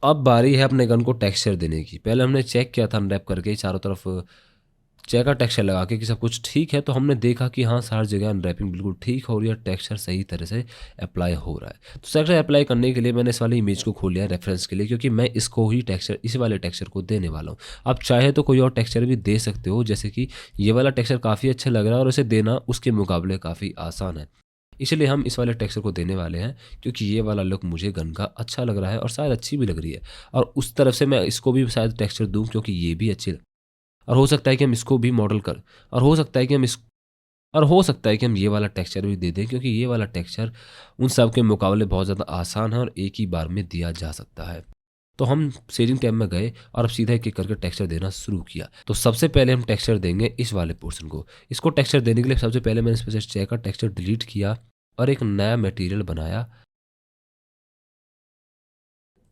अब बारी है अपने गन को टेक्सचर देने की। पहले हमने चेक किया था अनरैप करके चारों तरफ चेक का टेक्सचर लगा के कि सब कुछ ठीक है, तो हमने देखा कि हाँ हर जगह अनरैपिंग बिल्कुल ठीक हो रही है, टेक्सचर सही तरह से अप्लाई हो रहा है। तो टेक्सचर अप्लाई करने के लिए मैंने इस वाली इमेज को खोल लिया रेफरेंस के लिए, क्योंकि मैं इसको ही टेक्सचर इस वाले टेक्सचर को देने वाला हूँ। आप चाहे तो कोई और टेक्सचर भी दे सकते हो, जैसे कि ये वाला टेक्सचर काफ़ी अच्छा लग रहा है और इसे देना उसके मुकाबले काफ़ी आसान है, इसलिए हम इस वाले टेक्सचर को देने वाले हैं, क्योंकि ये वाला लुक मुझे गन का अच्छा लग रहा है और शायद अच्छी भी लग रही है। और उस तरफ से मैं इसको भी शायद टेक्सचर दूँ, क्योंकि ये भी अच्छी और हो सकता है कि हम इसको भी मॉडल कर और हो सकता है कि हम इस और हो सकता है कि हम ये वाला टेक्सचर भी दे दें, क्योंकि ये वाला टेक्सचर उन सब के मुकाबले बहुत ज़्यादा आसान है और एक ही बार में दिया जा सकता है। तो हम शेडिंग टैब में गए और अब सीधा एक एक करके टेक्सचर देना शुरू किया। तो सबसे पहले हम टेक्सचर देंगे इस वाले पोर्शन को। इसको टेक्सचर देने के लिए सबसे पहले मैंने इसमें से चेक का टेक्सचर डिलीट किया और एक नया मटेरियल बनाया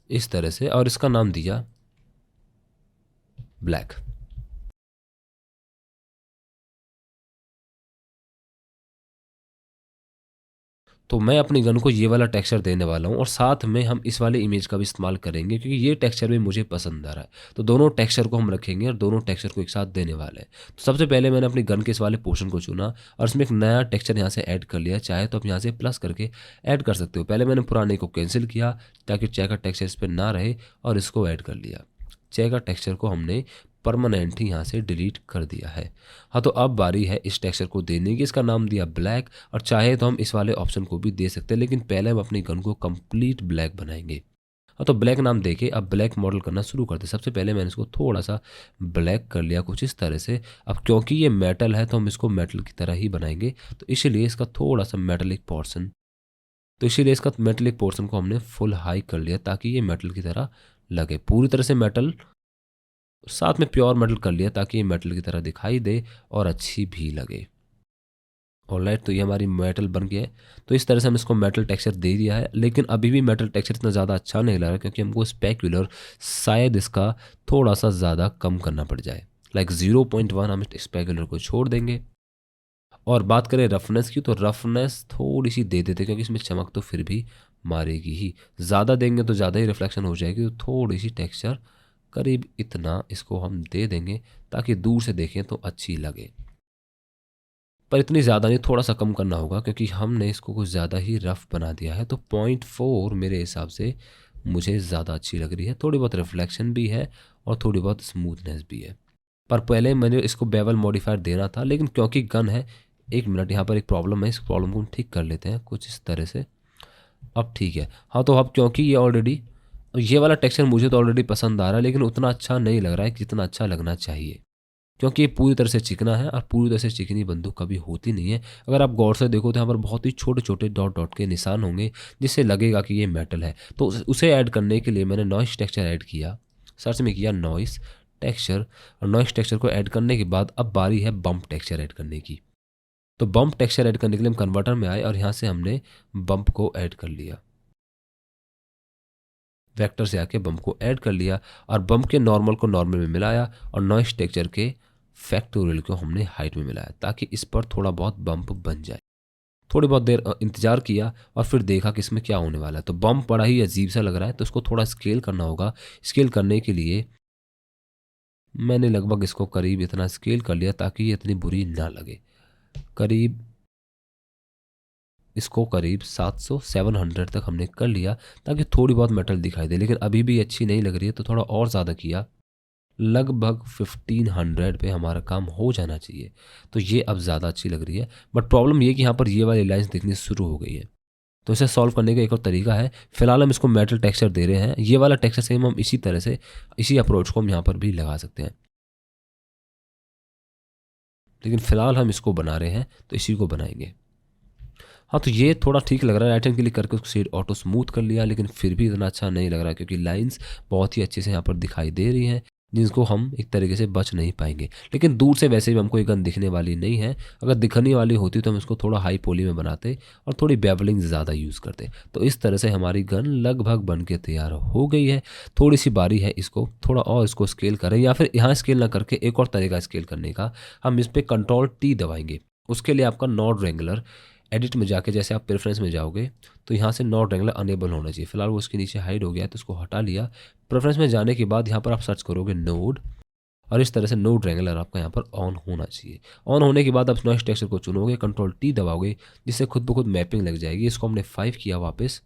इस तरह से, और इसका नाम दिया ब्लैक। तो मैं अपनी गन को ये वाला टेक्सचर देने वाला हूँ और साथ में हम इस वाले इमेज का भी इस्तेमाल करेंगे, क्योंकि ये टेक्सचर भी मुझे पसंद आ रहा है। तो दोनों टेक्सचर को हम रखेंगे और दोनों टेक्सचर को एक साथ देने वाले हैं। तो सबसे पहले मैंने अपनी गन के इस वाले पोर्शन को चुना और इसमें एक नया टेक्सचर यहाँ से ऐड कर लिया। चाहे तो आप यहाँ से प्लस करके ऐड कर सकते हो। पहले मैंने पुराने को कैंसिल किया ताकि चेक का टेक्सचर इस पर ना रहे और इसको ऐड कर लिया। चेक का टेक्सचर को हमने परमानेंट ही यहाँ से डिलीट कर दिया है। हाँ, तो अब बारी है इस टेक्सचर को देने की। इसका नाम दिया ब्लैक और चाहे तो हम इस वाले ऑप्शन को भी दे सकते हैं, लेकिन पहले हम अपनी गन को कंप्लीट ब्लैक बनाएंगे। हाँ, तो ब्लैक नाम देके अब ब्लैक मॉडल करना शुरू करते। सबसे पहले मैंने इसको थोड़ा सा ब्लैक कर लिया कुछ इस तरह से। अब क्योंकि ये मेटल है तो हम इसको मेटल की तरह ही बनाएंगे, तो इसीलिए इसका थोड़ा सा मेटलिक पोर्शन को हमने फुल हाई कर लिया ताकि ये मेटल की तरह लगे। पूरी तरह से मेटल साथ में प्योर मेटल कर लिया ताकि ये मेटल की तरह दिखाई दे और अच्छी भी लगे। ऑलराइट, तो ये हमारी मेटल बन गया है। तो इस तरह से हम इसको मेटल टेक्सचर दे दिया है, लेकिन अभी भी मेटल टेक्सचर इतना ज़्यादा अच्छा नहीं लग रहा, क्योंकि हमको स्पेक्युलर शायद इसका थोड़ा सा ज़्यादा कम करना पड़ जाए। लाइक 0.1 हम स्पेक्युलर को छोड़ देंगे। और बात करें रफनेस की, तो रफनेस थोड़ी सी दे देते, क्योंकि इसमें चमक तो फिर भी मारेगी ही। ज़्यादा देंगे तो ज़्यादा ही रिफ्लेक्शन हो जाएगी, तो थोड़ी सी टेक्सचर करीब इतना इसको हम दे देंगे ताकि दूर से देखें तो अच्छी लगे। पर इतनी ज़्यादा नहीं, थोड़ा सा कम करना होगा, क्योंकि हमने इसको कुछ ज़्यादा ही रफ बना दिया है। तो 0.4 मेरे हिसाब से मुझे ज़्यादा अच्छी लग रही है। थोड़ी बहुत रिफ्लेक्शन भी है और थोड़ी बहुत स्मूथनेस भी है। पर पहले मैंने इसको बेवल मॉडिफायर देना था, लेकिन क्योंकि गन है, एक मिनट, यहाँ पर एक प्रॉब्लम है। इस प्रॉब्लम को हम ठीक कर लेते हैं कुछ इस तरह से। अब ठीक है। हाँ, तो अब क्योंकि ये वाला टेक्सचर मुझे तो ऑलरेडी पसंद आ रहा है, लेकिन उतना अच्छा नहीं लग रहा है जितना अच्छा लगना चाहिए, क्योंकि ये पूरी तरह से चिकना है और पूरी तरह से चिकनी बंदूक कभी होती नहीं है। अगर आप गौर से देखो तो यहाँ पर बहुत ही छोटे छोटे डॉट डॉट के निशान होंगे, जिससे लगेगा कि ये मेटल है। तो उसे ऐड करने के लिए मैंने नॉइस टेक्सचर ऐड किया, सर्च में किया नॉइस टेक्सचर, और नॉइस टेक्सचर को ऐड करने के बाद अब बारी है बम्प टेक्सचर ऐड करने की। तो बम्प टेक्सचर ऐड करने के लिए हम कन्वर्टर में आए और यहाँ से हमने बम्प को ऐड कर लिया। वेक्टर से आके बम्प को ऐड कर लिया और बम्प के नॉर्मल को नॉर्मल में मिलाया और नॉइस टेक्सचर के फैक्टोरियल को हमने हाइट में मिलाया, ताकि इस पर थोड़ा बहुत बम्प बन जाए। थोड़ी बहुत देर इंतजार किया और फिर देखा कि इसमें क्या होने वाला है। तो बम्प बड़ा ही अजीब सा लग रहा है, तो इसको थोड़ा स्केल करना होगा। स्केल करने के लिए मैंने लगभग इसको करीब इतना स्केल कर लिया ताकि ये इतनी बुरी ना लगे। करीब इसको करीब 700 तक हमने कर लिया, ताकि थोड़ी बहुत मेटल दिखाई दे, लेकिन अभी भी अच्छी नहीं लग रही है, तो थोड़ा और ज़्यादा किया। लगभग 1500 पे हमारा काम हो जाना चाहिए। तो ये अब ज़्यादा अच्छी लग रही है, बट प्रॉब्लम ये कि यहाँ पर ये वाली लाइंस दिखनी शुरू हो गई है। तो इसे सॉल्व करने का एक और तरीका है। फिलहाल हम इसको मेटल टेक्सचर दे रहे हैं। ये वाला टेक्सचर सेम हम इसी तरह से, इसी अप्रोच को हम यहाँ पर भी लगा सकते हैं, लेकिन फिलहाल हम इसको बना रहे हैं तो इसी को बनाएंगे। हाँ, तो ये थोड़ा ठीक लग रहा है। राइट हैंड क्लिक करके उसको शेड ऑटो स्मूथ कर लिया, लेकिन फिर भी इतना अच्छा नहीं लग रहा है, क्योंकि लाइंस बहुत ही अच्छे से यहाँ पर दिखाई दे रही हैं। जिनको हम एक तरीके से बच नहीं पाएंगे। लेकिन दूर से वैसे भी हमको ये गन दिखने वाली नहीं है। अगर दिखने वाली होती तो हम इसको थोड़ा हाई पोली में बनाते और थोड़ी बेवलिंग ज़्यादा यूज़ करते। तो इस तरह से हमारी गन लगभग बन के तैयार हो गई है। थोड़ी सी बारी है इसको थोड़ा और इसको स्केल करें, या फिर यहाँ स्केल ना करके एक और तरीका स्केल करने का, हम इस पर Ctrl+T दबाएंगे। उसके लिए आपका नॉट रेंगुलर एडिट में जाके जैसे आप प्रेफरेंस में जाओगे तो यहाँ से नॉट रेंगुलर अनेबल होना चाहिए। फिलहाल वो उसके नीचे हाइड हो गया है तो उसको हटा लिया। प्रेफरेंस में जाने के बाद यहाँ पर आप सर्च करोगे नोड, और इस तरह से नोड रेंगुलर आपका यहाँ पर ऑन होना चाहिए। ऑन होने के बाद आप नॉइस टेक्सचर को चुनोगे, Ctrl+T दबाओगे, जिससे खुद ब खुद मैपिंग लग जाएगी। इसको हमने 5 किया वापस,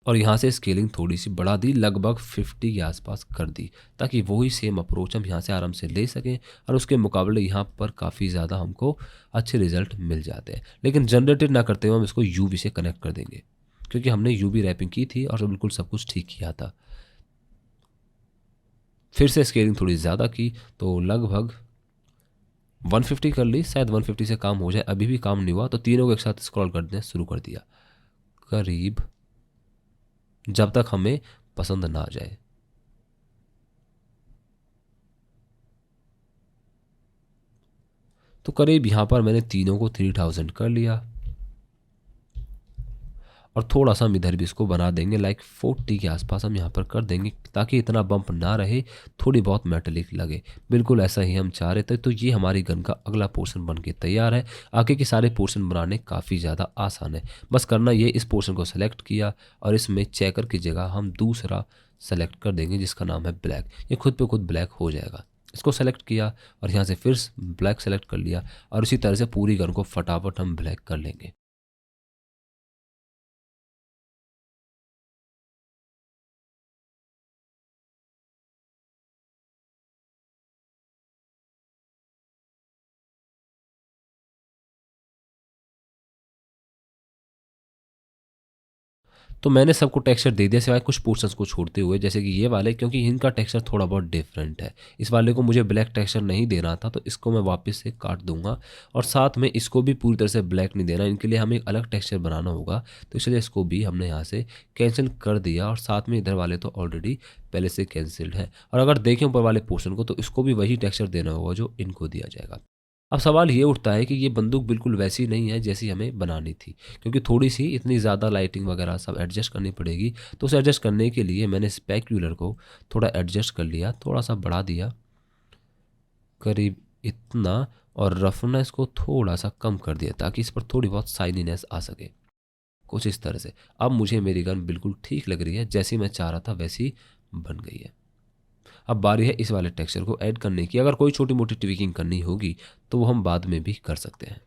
और यहाँ से स्केलिंग थोड़ी सी बढ़ा दी, लगभग 50 के आसपास कर दी, ताकि वही सेम अप्रोच हम यहाँ से आराम से ले सकें और उसके मुकाबले यहाँ पर काफ़ी ज़्यादा हमको अच्छे रिजल्ट मिल जाते हैं। लेकिन जनरेटेड ना करते हुए हम इसको यूवी से कनेक्ट कर देंगे, क्योंकि हमने यूवी रैपिंग की थी और बिल्कुल सब कुछ ठीक किया था। फिर से स्केलिंग थोड़ी ज़्यादा की तो लगभग 150 कर ली, शायद 150 से काम हो जाए। अभी भी काम नहीं हुआ तो तीनों को एक साथ स्क्रॉल करना शुरू कर दिया, करीब जब तक हमें पसंद ना आ जाए। तो करीब यहाँ पर मैंने तीनों को 3000 कर लिया, और थोड़ा सा हम इधर भी इसको बना देंगे, लाइक 40 के आसपास हम यहाँ पर कर देंगे, ताकि इतना बम्प ना रहे, थोड़ी बहुत मेटेलिक लगे। बिल्कुल ऐसा ही हम चाह रहे थे। तो ये हमारी गन का अगला पोर्शन बन के तैयार है। आगे के सारे पोर्शन बनाने काफ़ी ज़्यादा आसान है। बस करना ये, इस पोर्शन को सेलेक्ट किया और इसमें चेकर की जगह हम दूसरा सेलेक्ट कर देंगे जिसका नाम है ब्लैक। ये खुद पे खुद ब्लैक हो जाएगा। इसको सेलेक्ट किया और यहाँ से फिर ब्लैक सेलेक्ट कर लिया, और इसी तरह से पूरी गन को फटाफट हम ब्लैक कर लेंगे। तो मैंने सबको टेक्सचर दे दिया सिवाय कुछ पोर्शंस को छोड़ते हुए, जैसे कि ये वाले, क्योंकि इनका टेक्सचर थोड़ा बहुत डिफरेंट है। इस वाले को मुझे ब्लैक टेक्सचर नहीं देना था, तो इसको मैं वापस से काट दूंगा, और साथ में इसको भी पूरी तरह से ब्लैक नहीं देना। इनके लिए हमें एक अलग टेक्सचर बनाना होगा, तो इसलिए इसको भी हमने यहाँ से कैंसिल कर दिया, और साथ में इधर वाले तो ऑलरेडी पहले से कैंसिल्ड है। और अगर देखें ऊपर वाले पोर्शन को तो इसको भी वही टेक्सचर देना होगा जो इनको दिया जाएगा। अब सवाल ये उठता है कि ये बंदूक बिल्कुल वैसी नहीं है जैसी हमें बनानी थी, क्योंकि थोड़ी सी इतनी ज़्यादा लाइटिंग वगैरह सब एडजस्ट करनी पड़ेगी। तो उसे एडजस्ट करने के लिए मैंने स्पेक्यूलर को थोड़ा एडजस्ट कर लिया, थोड़ा सा बढ़ा दिया, करीब इतना, और रफनेस को थोड़ा सा कम कर दिया ताकि इस पर थोड़ी बहुत शाइनीनेस आ सके, कुछ इस तरह से। अब मुझे मेरी गन बिल्कुल ठीक लग रही है, जैसी मैं चाह रहा था वैसी बन गई है। अब बारी है इस वाले टेक्सचर को ऐड करने की। अगर कोई छोटी मोटी ट्विकिंग करनी होगी तो वो हम बाद में भी कर सकते हैं।